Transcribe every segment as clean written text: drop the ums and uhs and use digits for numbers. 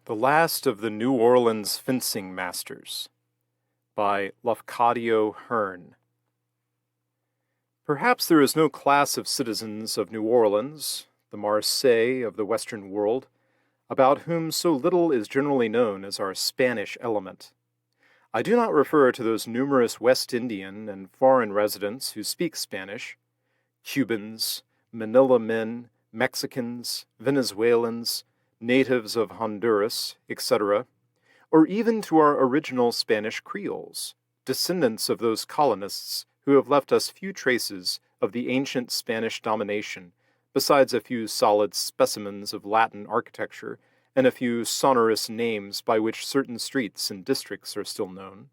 The Last of the New Orleans Fencing Masters by Lafcadio Hearn. Perhaps there is no class of citizens of New Orleans, the Marseille of the Western world, about whom so little is generally known as our Spanish element. I do not refer to those numerous West Indian and foreign residents who speak Spanish, Cubans, Manila men, Mexicans, Venezuelans, natives of Honduras, etc., or even to our original Spanish Creoles, descendants of those colonists who have left us few traces of the ancient Spanish domination, besides a few solid specimens of Latin architecture and a few sonorous names by which certain streets and districts are still known.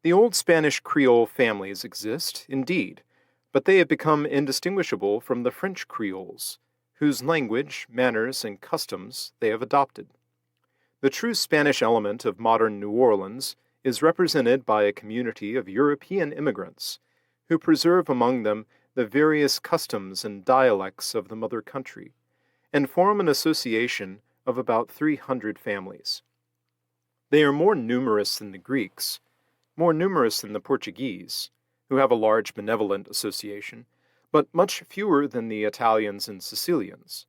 The old Spanish Creole families exist, indeed, but they have become indistinguishable from the French Creoles, whose language, manners, and customs they have adopted. The true Spanish element of modern New Orleans is represented by a community of European immigrants, who preserve among them the various customs and dialects of the mother country, and form an association of about 300 families. They are more numerous than the Greeks, more numerous than the Portuguese, who have a large benevolent association, but much fewer than the Italians and Sicilians.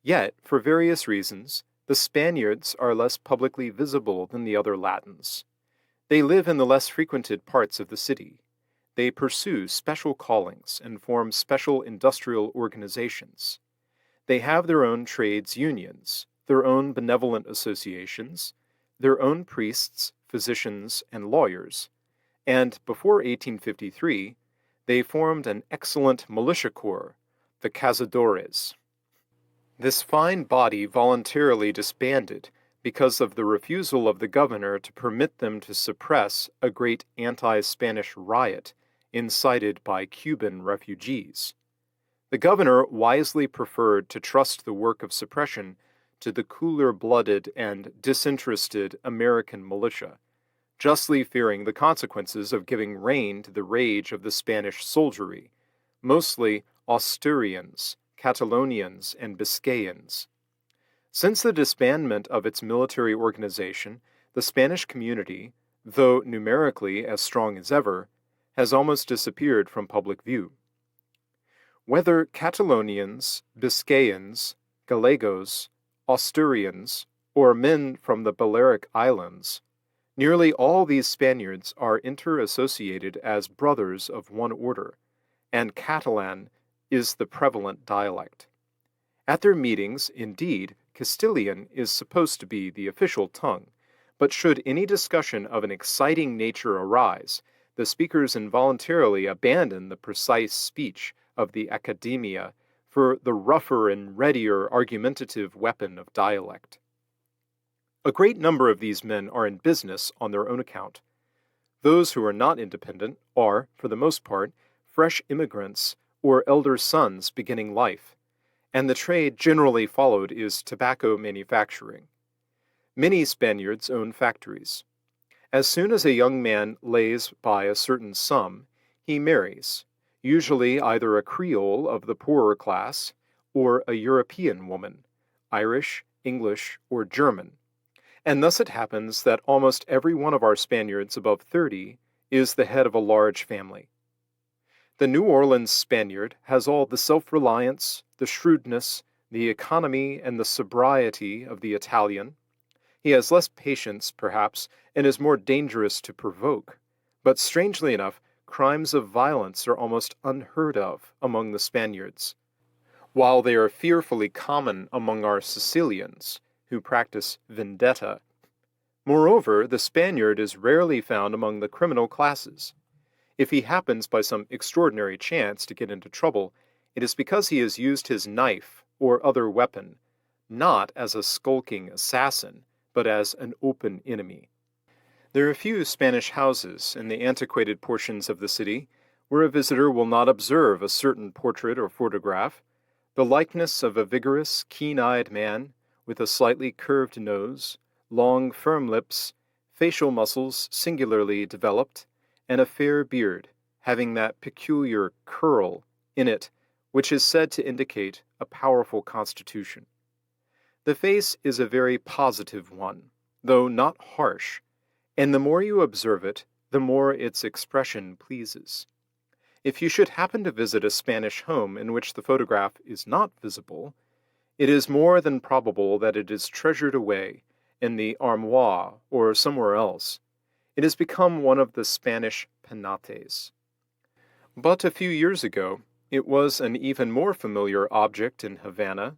Yet, for various reasons, the Spaniards are less publicly visible than the other Latins. They live in the less frequented parts of the city. They pursue special callings and form special industrial organizations. They have their own trades unions, their own benevolent associations, their own priests, physicians, and lawyers, and before 1853, they formed an excellent militia corps, the Cazadores. This fine body voluntarily disbanded because of the refusal of the governor to permit them to suppress a great anti-Spanish riot incited by Cuban refugees. The governor wisely preferred to trust the work of suppression to the cooler-blooded and disinterested American militia, justly fearing the consequences of giving rein to the rage of the Spanish soldiery, mostly Asturians, Catalonians, and Biscayans. Since the disbandment of its military organization, the Spanish community, though numerically as strong as ever, has almost disappeared from public view. Whether Catalonians, Biscayans, Gallegos, Asturians, or men from the Balearic Islands, nearly all these Spaniards are interassociated as brothers of one order, and Catalan is the prevalent dialect. At their meetings, indeed, Castilian is supposed to be the official tongue, but should any discussion of an exciting nature arise, the speakers involuntarily abandon the precise speech of the academia for the rougher and readier argumentative weapon of dialect. A great number of these men are in business on their own account. Those who are not independent are, for the most part, fresh immigrants or elder sons beginning life, and the trade generally followed is tobacco manufacturing. Many Spaniards own factories. As soon as a young man lays by a certain sum, he marries, usually either a Creole of the poorer class or a European woman, Irish, English, or German. And thus it happens that almost every one of our Spaniards above 30 is the head of a large family. The New Orleans Spaniard has all the self-reliance, the shrewdness, the economy, and the sobriety of the Italian. He has less patience, perhaps, and is more dangerous to provoke. But strangely enough, crimes of violence are almost unheard of among the Spaniards, while they are fearfully common among our Sicilians, who practice vendetta. Moreover, the Spaniard is rarely found among the criminal classes. If he happens by some extraordinary chance to get into trouble, it is because he has used his knife or other weapon, not as a skulking assassin, but as an open enemy. There are few Spanish houses in the antiquated portions of the city where a visitor will not observe a certain portrait or photograph, the likeness of a vigorous, keen-eyed man, with a slightly curved nose, long, firm lips, facial muscles singularly developed, and a fair beard, having that peculiar curl in it which is said to indicate a powerful constitution. The face is a very positive one, though not harsh, and the more you observe it, the more its expression pleases. If you should happen to visit a Spanish home in which the photograph is not visible, it is more than probable that it is treasured away in the armoire or somewhere else. It has become one of the Spanish penates. But a few years ago, it was an even more familiar object in Havana,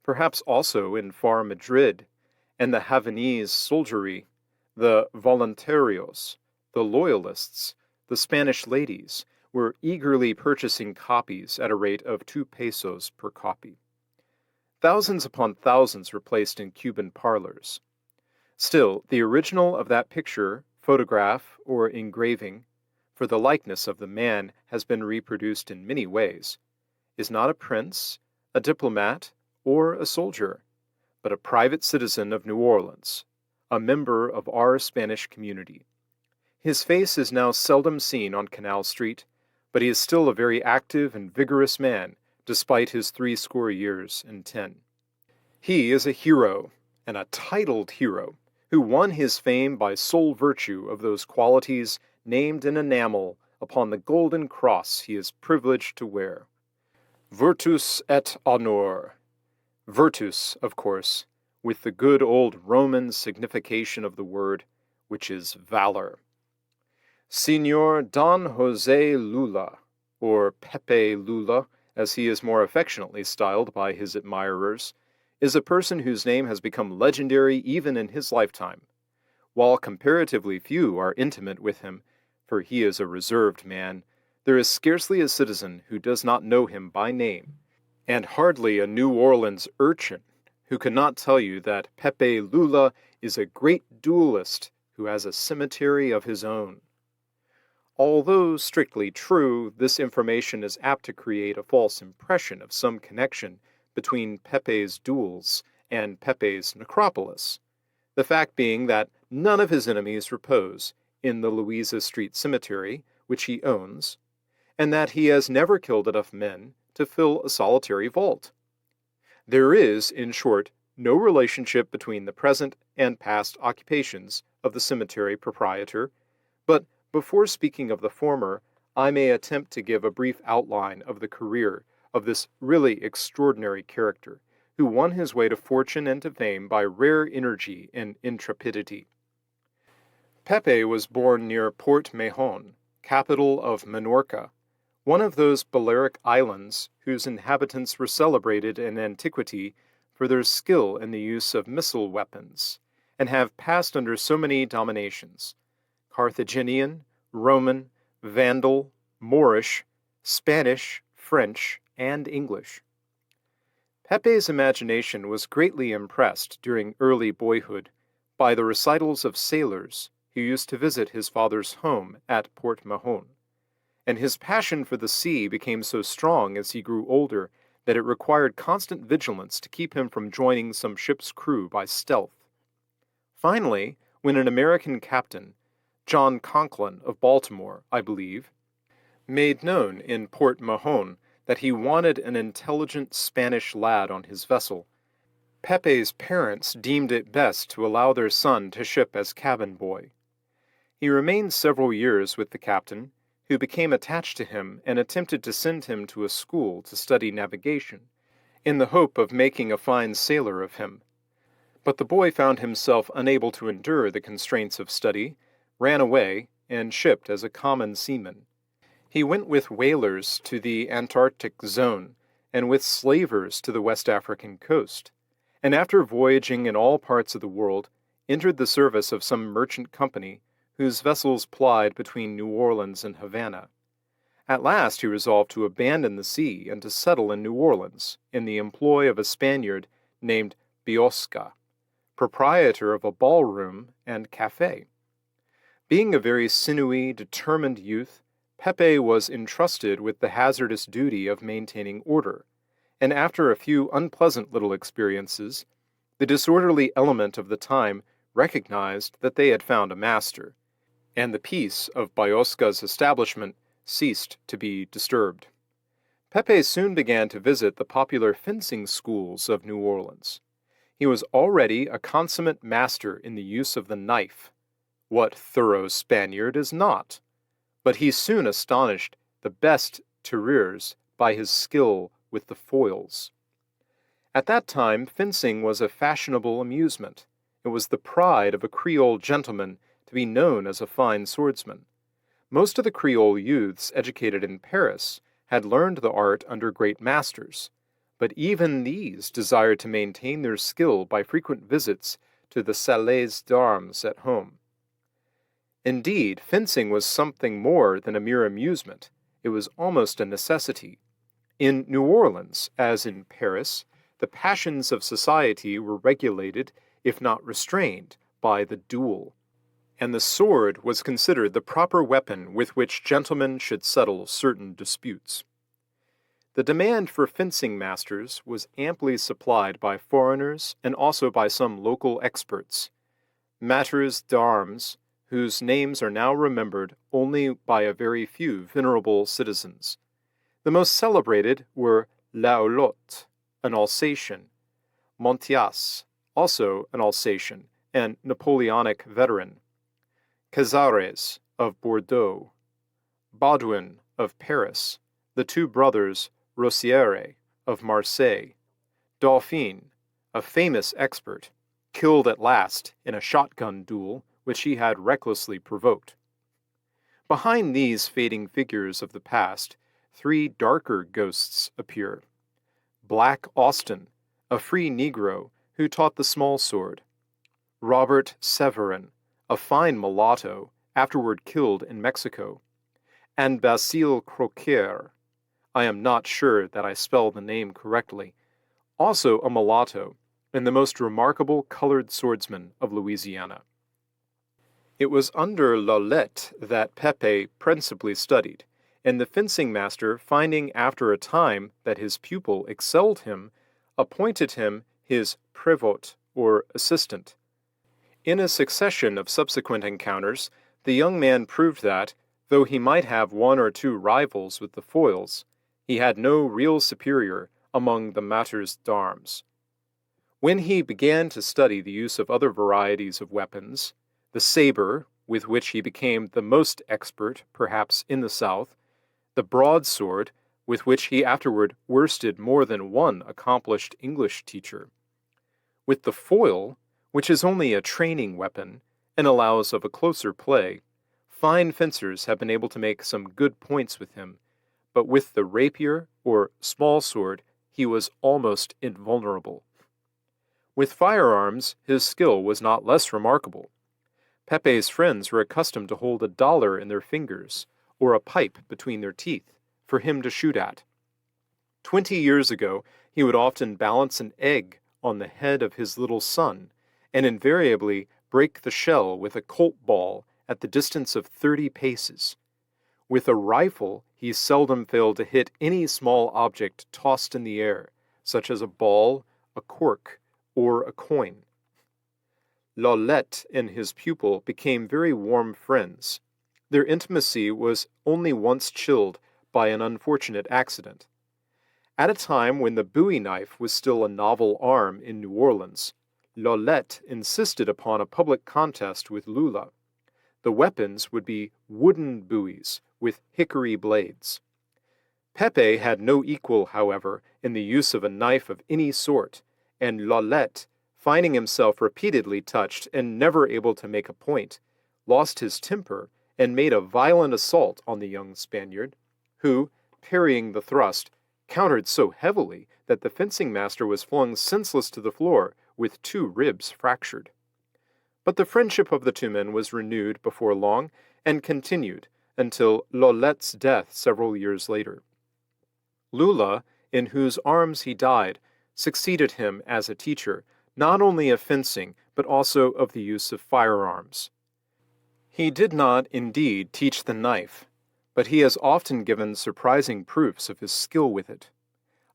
perhaps also in far Madrid, and the Havanese soldiery, the voluntarios, the loyalists, the Spanish ladies, were eagerly purchasing copies at a rate of 2 pesos per copy. Thousands upon thousands were placed in Cuban parlors. Still, the original of that picture, photograph, or engraving, for the likeness of the man has been reproduced in many ways, is not a prince, a diplomat, or a soldier, but a private citizen of New Orleans, a member of our Spanish community. His face is now seldom seen on Canal Street, but he is still a very active and vigorous man, despite his 70 years. He is a hero, and a titled hero, who won his fame by sole virtue of those qualities named in enamel upon the golden cross he is privileged to wear. Virtus et honor. Virtus, of course, with the good old Roman signification of the word, which is valor. Signor Don Jose Lula, or Pepe Lula, as he is more affectionately styled by his admirers, is a person whose name has become legendary even in his lifetime. While comparatively few are intimate with him, for he is a reserved man, there is scarcely a citizen who does not know him by name, and hardly a New Orleans urchin who cannot tell you that Pepe Lula is a great duelist who has a cemetery of his own. Although strictly true, this information is apt to create a false impression of some connection between Pepe's duels and Pepe's necropolis, the fact being that none of his enemies repose in the Louisa Street Cemetery, which he owns, and that he has never killed enough men to fill a solitary vault. There is, in short, no relationship between the present and past occupations of the cemetery proprietor, but before speaking of the former, I may attempt to give a brief outline of the career of this really extraordinary character, who won his way to fortune and to fame by rare energy and intrepidity. Pepe was born near Port Mahon, capital of Minorca, one of those Balearic islands whose inhabitants were celebrated in antiquity for their skill in the use of missile weapons, and have passed under so many dominations: Carthaginian, Roman, Vandal, Moorish, Spanish, French, and English. Pepe's imagination was greatly impressed during early boyhood by the recitals of sailors who used to visit his father's home at Port Mahon, and his passion for the sea became so strong as he grew older that it required constant vigilance to keep him from joining some ship's crew by stealth. Finally, when an American captain, John Conklin of Baltimore, I believe, made known in Port Mahon that he wanted an intelligent Spanish lad on his vessel, Pepe's parents deemed it best to allow their son to ship as cabin boy. He remained several years with the captain, who became attached to him and attempted to send him to a school to study navigation, in the hope of making a fine sailor of him. But the boy found himself unable to endure the constraints of study, ran away, and shipped as a common seaman. He went with whalers to the Antarctic zone, and with slavers to the West African coast, and after voyaging in all parts of the world, entered the service of some merchant company whose vessels plied between New Orleans and Havana. At last he resolved to abandon the sea and to settle in New Orleans, in the employ of a Spaniard named Biosca, proprietor of a ballroom and cafe. Being a very sinewy, determined youth, Pepe was entrusted with the hazardous duty of maintaining order, and after a few unpleasant little experiences, the disorderly element of the time recognized that they had found a master, and the peace of Biosca's establishment ceased to be disturbed. Pepe soon began to visit the popular fencing schools of New Orleans. He was already a consummate master in the use of the knife. What thorough Spaniard is not? But he soon astonished the best tireurs by his skill with the foils. At that time, fencing was a fashionable amusement. It was the pride of a Creole gentleman to be known as a fine swordsman. Most of the Creole youths educated in Paris had learned the art under great masters, but even these desired to maintain their skill by frequent visits to the salles d'armes at home. Indeed, fencing was something more than a mere amusement. It was almost a necessity. In New Orleans, as in Paris, the passions of society were regulated, if not restrained, by the duel, and the sword was considered the proper weapon with which gentlemen should settle certain disputes. The demand for fencing masters was amply supplied by foreigners and also by some local experts. Maîtres d'armes, whose names are now remembered only by a very few venerable citizens. The most celebrated were L'Aulotte, an Alsatian, Montias, also an Alsatian and Napoleonic veteran, Cazares of Bordeaux, Baudouin of Paris, the two brothers Rosiere of Marseille, Dauphin, a famous expert, killed at last in a shotgun duel which he had recklessly provoked. Behind these fading figures of the past, three darker ghosts appear. Black Austin, a free Negro who taught the small sword. Robert Severin, a fine mulatto, afterward killed in Mexico. And Basile Croquier, I am not sure that I spell the name correctly, also a mulatto, and the most remarkable colored swordsman of Louisiana. It was under Laulette that Pepe principally studied, and the fencing master, finding after a time that his pupil excelled him, appointed him his prévôt, or assistant. In a succession of subsequent encounters, the young man proved that, though he might have one or two rivals with the foils, he had no real superior among the maîtres d'armes. When he began to study the use of other varieties of weapons, the saber, with which he became the most expert, perhaps, in the South, the broadsword, with which he afterward worsted more than one accomplished English teacher, with the foil, which is only a training weapon and allows of a closer play, fine fencers have been able to make some good points with him, but with the rapier or small sword he was almost invulnerable. With firearms his skill was not less remarkable. Pepe's friends were accustomed to hold $1 in their fingers, or a pipe between their teeth, for him to shoot at. 20 years ago, he would often balance an egg on the head of his little son, and invariably break the shell with a Colt ball at the distance of 30 paces. With a rifle, he seldom failed to hit any small object tossed in the air, such as a ball, a cork, or a coin. Laulette and his pupil became very warm friends. Their intimacy was only once chilled by an unfortunate accident. At a time when the Bowie knife was still a novel arm in New Orleans, Laulette insisted upon a public contest with Lula. The weapons would be wooden buoys with hickory blades. Pepe had no equal, however, in the use of a knife of any sort, and Laulette, finding himself repeatedly touched and never able to make a point, lost his temper and made a violent assault on the young Spaniard, who, parrying the thrust, countered so heavily that the fencing master was flung senseless to the floor with 2 ribs fractured. But the friendship of the two men was renewed before long and continued until Laulette's death several years later. Lula, in whose arms he died, succeeded him as a teacher, not only of fencing, but also of the use of firearms. He did not, indeed, teach the knife, but he has often given surprising proofs of his skill with it.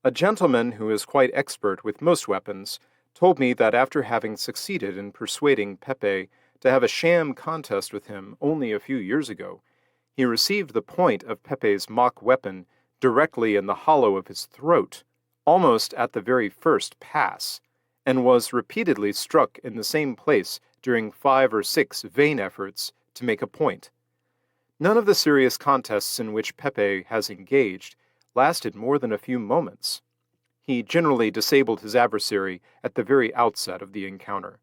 A gentleman who is quite expert with most weapons told me that after having succeeded in persuading Pepe to have a sham contest with him only a few years ago, he received the point of Pepe's mock weapon directly in the hollow of his throat, almost at the very first pass, and was repeatedly struck in the same place during 5 or 6 vain efforts to make a point. None of the serious contests in which Pepe has engaged lasted more than a few moments. He generally disabled his adversary at the very outset of the encounter.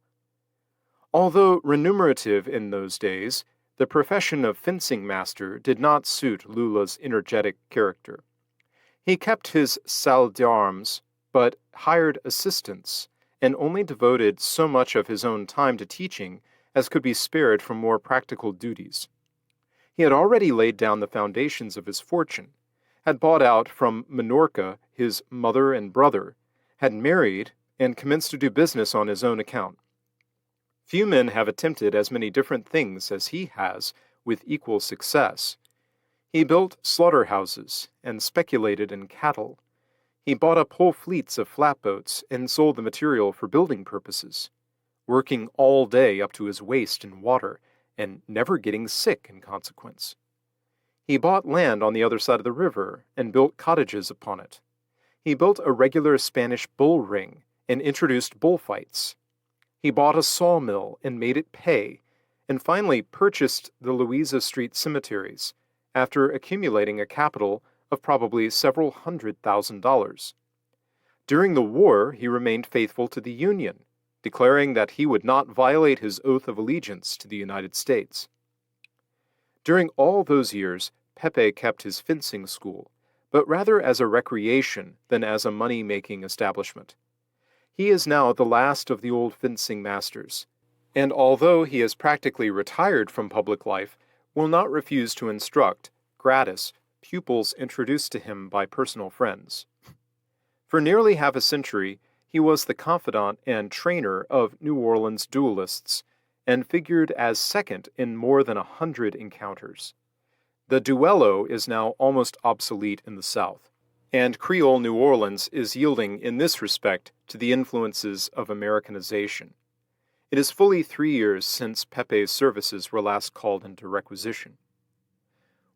Although remunerative in those days, the profession of fencing master did not suit Lula's energetic character. He kept his salle d'armes, but hired assistants, and only devoted so much of his own time to teaching as could be spared from more practical duties. He had already laid down the foundations of his fortune, had bought out from Minorca his mother and brother, had married, and commenced to do business on his own account. Few men have attempted as many different things as he has with equal success. He built slaughterhouses and speculated in cattle. He bought up whole fleets of flatboats and sold the material for building purposes, working all day up to his waist in water and never getting sick in consequence. He bought land on the other side of the river and built cottages upon it. He built a regular Spanish bull ring and introduced bullfights. He bought a sawmill and made it pay, and finally purchased the Louisa Street cemeteries, after accumulating a capital of probably several $100,000. During the war, he remained faithful to the Union, declaring that he would not violate his oath of allegiance to the United States. During all those years, Pepe kept his fencing school, but rather as a recreation than as a money-making establishment. He is now the last of the old fencing masters, and although he is practically retired from public life, will not refuse to instruct, gratis, pupils introduced to him by personal friends. For nearly half a century, he was the confidant and trainer of New Orleans duelists, and figured as second in more than 100 encounters. The duello is now almost obsolete in the South, and Creole New Orleans is yielding in this respect to the influences of Americanization. It is fully 3 years since Pepe's services were last called into requisition.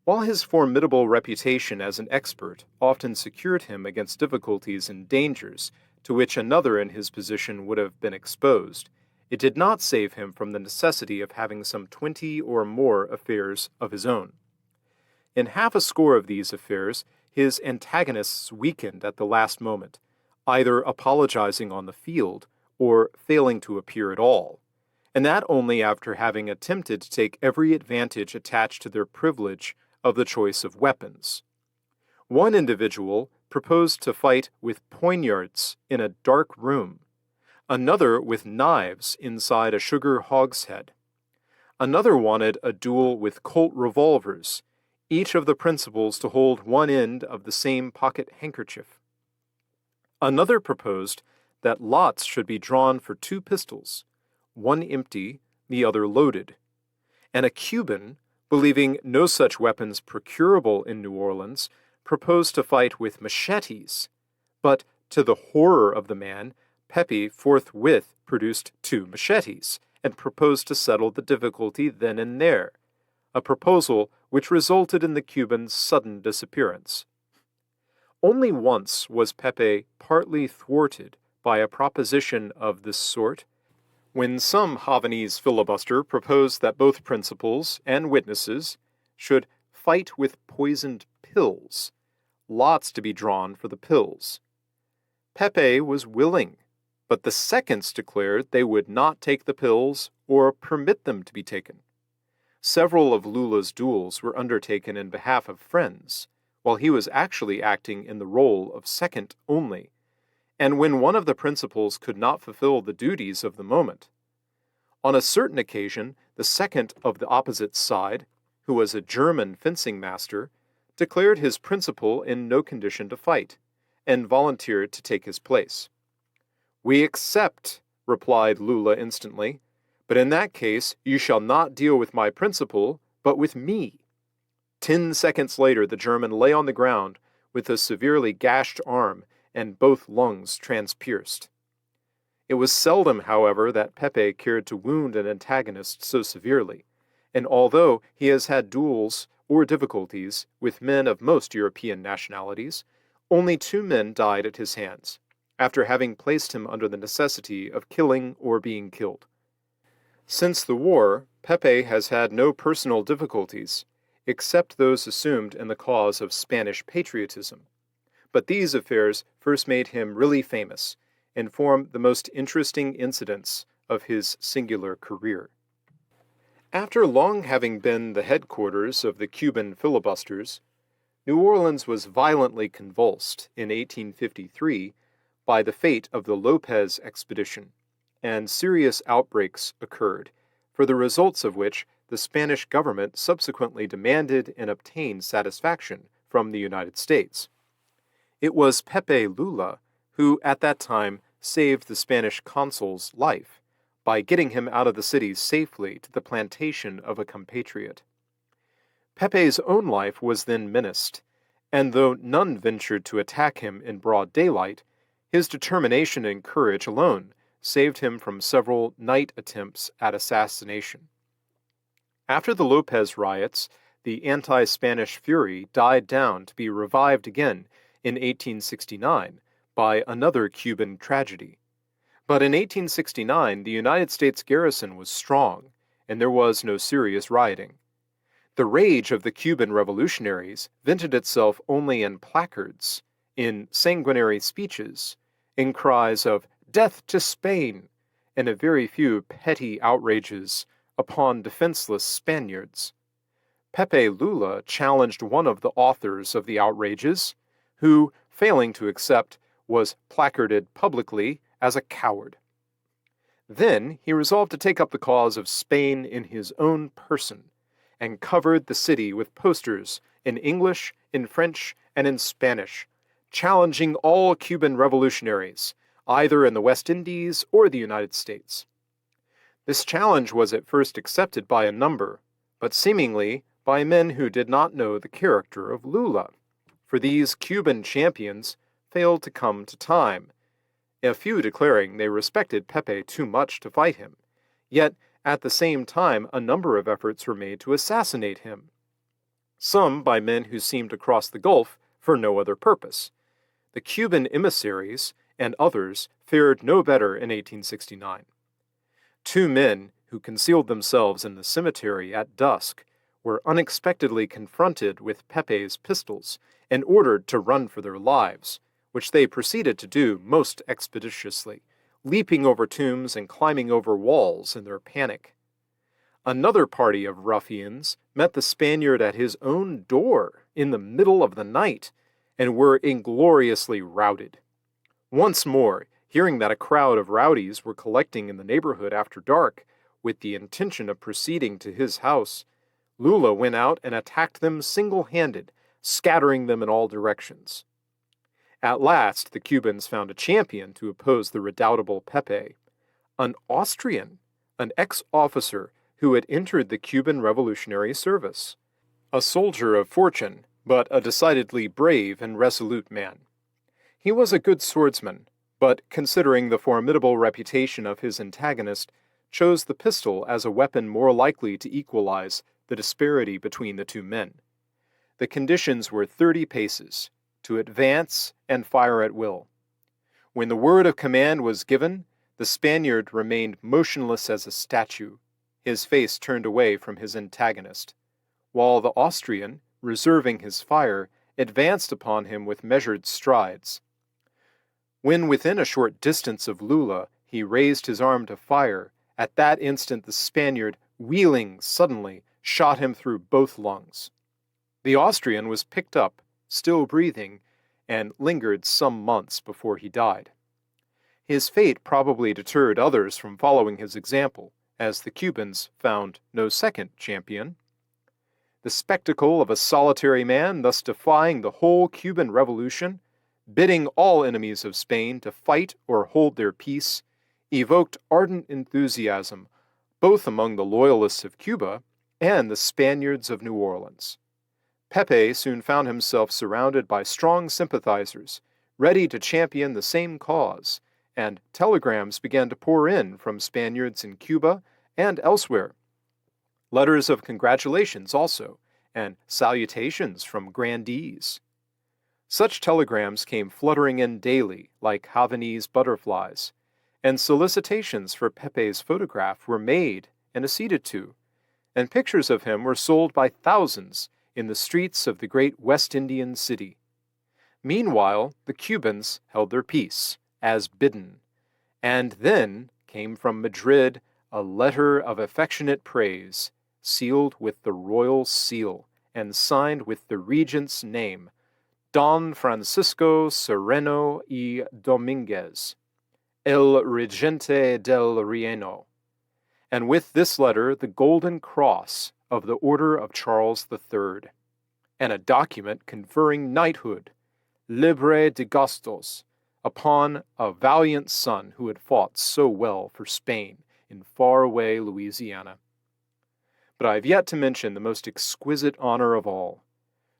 While his formidable reputation as an expert often secured him against difficulties and dangers to which another in his position would have been exposed, it did not save him from the necessity of having some 20 or more affairs of his own. In half a score of these affairs, his antagonists weakened at the last moment, either apologizing on the field or failing to appear at all, and that only after having attempted to take every advantage attached to their privilege of the choice of weapons. One individual proposed to fight with poignards in a dark room, another with knives inside a sugar hogshead. Another wanted a duel with Colt revolvers, each of the principals to hold one end of the same pocket handkerchief. Another proposed that lots should be drawn for 2 pistols, one empty, the other loaded. And a Cuban, believing no such weapons procurable in New Orleans, proposed to fight with machetes. But, to the horror of the man, Pepe forthwith produced 2 machetes, and proposed to settle the difficulty then and there, a proposal which resulted in the Cuban's sudden disappearance. Only once was Pepe partly thwarted by a proposition of this sort, when some Havanese filibuster proposed that both principals and witnesses should fight with poisoned pills, lots to be drawn for the pills. Pepe was willing, but the seconds declared they would not take the pills or permit them to be taken. Several of Lula's duels were undertaken in behalf of friends, while he was actually acting in the role of second only, and when one of the principals could not fulfill the duties of the moment. On a certain occasion, the second of the opposite side, who was a German fencing master, declared his principal in no condition to fight, and volunteered to take his place. "We accept," replied Lula instantly, "but in that case you shall not deal with my principal, but with me." 10 seconds later the German lay on the ground with a severely gashed arm and both lungs transpierced. It was seldom, however, that Pepe cared to wound an antagonist so severely, and although he has had duels or difficulties with men of most European nationalities, only 2 men died at his hands, after having placed him under the necessity of killing or being killed. Since the war, Pepe has had no personal difficulties, except those assumed in the cause of Spanish patriotism. But these affairs first made him really famous and form the most interesting incidents of his singular career. After long having been the headquarters of the Cuban filibusters, New Orleans was violently convulsed in 1853 by the fate of the Lopez expedition, and serious outbreaks occurred, for the results of which the Spanish government subsequently demanded and obtained satisfaction from the United States. It was Pepe Lula who, at that time, saved the Spanish consul's life by getting him out of the city safely to the plantation of a compatriot. Pepe's own life was then menaced, and though none ventured to attack him in broad daylight, his determination and courage alone saved him from several night attempts at assassination. After the Lopez riots, the anti-Spanish fury died down to be revived again in 1869 by another Cuban tragedy. But in 1869, the United States garrison was strong, and there was no serious rioting. The rage of the Cuban revolutionaries vented itself only in placards, in sanguinary speeches, in cries of "Death to Spain," and a very few petty outrages upon defenseless Spaniards. Pepe Lula challenged one of the authors of the outrages, who, failing to accept, was placarded publicly as a coward. Then he resolved to take up the cause of Spain in his own person, and covered the city with posters in English, in French, and in Spanish, challenging all Cuban revolutionaries, either in the West Indies or the United States. This challenge was at first accepted by a number, but seemingly by men who did not know the character of Lula, for these Cuban champions failed to come to time, a few declaring they respected Pepe too much to fight him, yet at the same time a number of efforts were made to assassinate him, some by men who seemed to cross the Gulf for no other purpose. The Cuban emissaries and others fared no better in 1869. Two men who concealed themselves in the cemetery at dusk were unexpectedly confronted with Pepe's pistols and ordered to run for their lives, which they proceeded to do most expeditiously, leaping over tombs and climbing over walls in their panic. Another party of ruffians met the Spaniard at his own door in the middle of the night and were ingloriously routed. Once more, hearing that a crowd of rowdies were collecting in the neighborhood after dark with the intention of proceeding to his house, Lula went out and attacked them single-handed, scattering them in all directions. At last, the Cubans found a champion to oppose the redoubtable Pepe, an Austrian, an ex-officer who had entered the Cuban Revolutionary Service, a soldier of fortune, but a decidedly brave and resolute man. He was a good swordsman, but considering the formidable reputation of his antagonist, chose the pistol as a weapon more likely to equalize the disparity between the two men. The conditions were 30 paces, to advance and fire at will. When the word of command was given, the Spaniard remained motionless as a statue, his face turned away from his antagonist, while the Austrian, reserving his fire, advanced upon him with measured strides. When within a short distance of Lula, he raised his arm to fire. At that instant the Spaniard, wheeling suddenly, shot him through both lungs. The Austrian was picked up, still breathing, and lingered some months before he died. His fate probably deterred others from following his example, as the Cubans found no second champion. The spectacle of a solitary man thus defying the whole Cuban Revolution, bidding all enemies of Spain to fight or hold their peace, evoked ardent enthusiasm both among the loyalists of Cuba and the Spaniards of New Orleans. Pepe soon found himself surrounded by strong sympathizers, ready to champion the same cause, and telegrams began to pour in from Spaniards in Cuba and elsewhere. Letters of congratulations also, and salutations from grandees. Such telegrams came fluttering in daily like Havanese butterflies, and solicitations for Pepe's photograph were made and acceded to, and pictures of him were sold by thousands in the streets of the great West Indian city. Meanwhile, the Cubans held their peace, as bidden, and then came from Madrid a letter of affectionate praise, sealed with the royal seal and signed with the regent's name, Don Francisco Sereno y Dominguez, El Regente del Reino, and with this letter the Golden Cross of the Order of Charles III, and a document conferring knighthood, Libre de Gastos, upon a valiant son who had fought so well for Spain in far-away Louisiana. But I have yet to mention the most exquisite honor of all.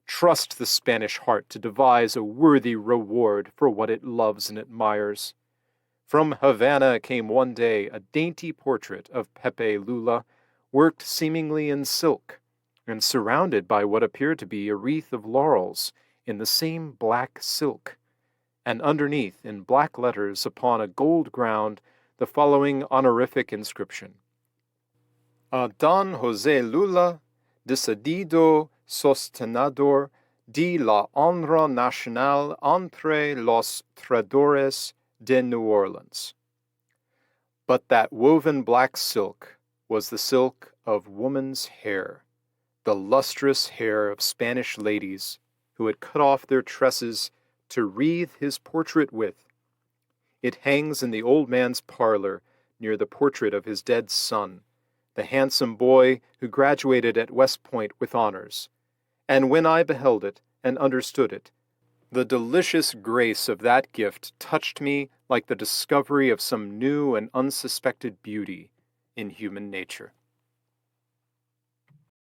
Trust the Spanish heart to devise a worthy reward for what it loves and admires. From Havana came one day a dainty portrait of Pepe Lula, worked seemingly in silk, and surrounded by what appeared to be a wreath of laurels in the same black silk, and underneath, in black letters upon a gold ground, the following honorific inscription: A Don José Lula, decidido sostenedor de la honra nacional entre los traidores de New Orleans. But that woven black silk was the silk of woman's hair, the lustrous hair of Spanish ladies who had cut off their tresses to wreathe his portrait with. It hangs in the old man's parlor near the portrait of his dead son, the handsome boy who graduated at West Point with honors. And when I beheld it and understood it, the delicious grace of that gift touched me like the discovery of some new and unsuspected beauty in human nature.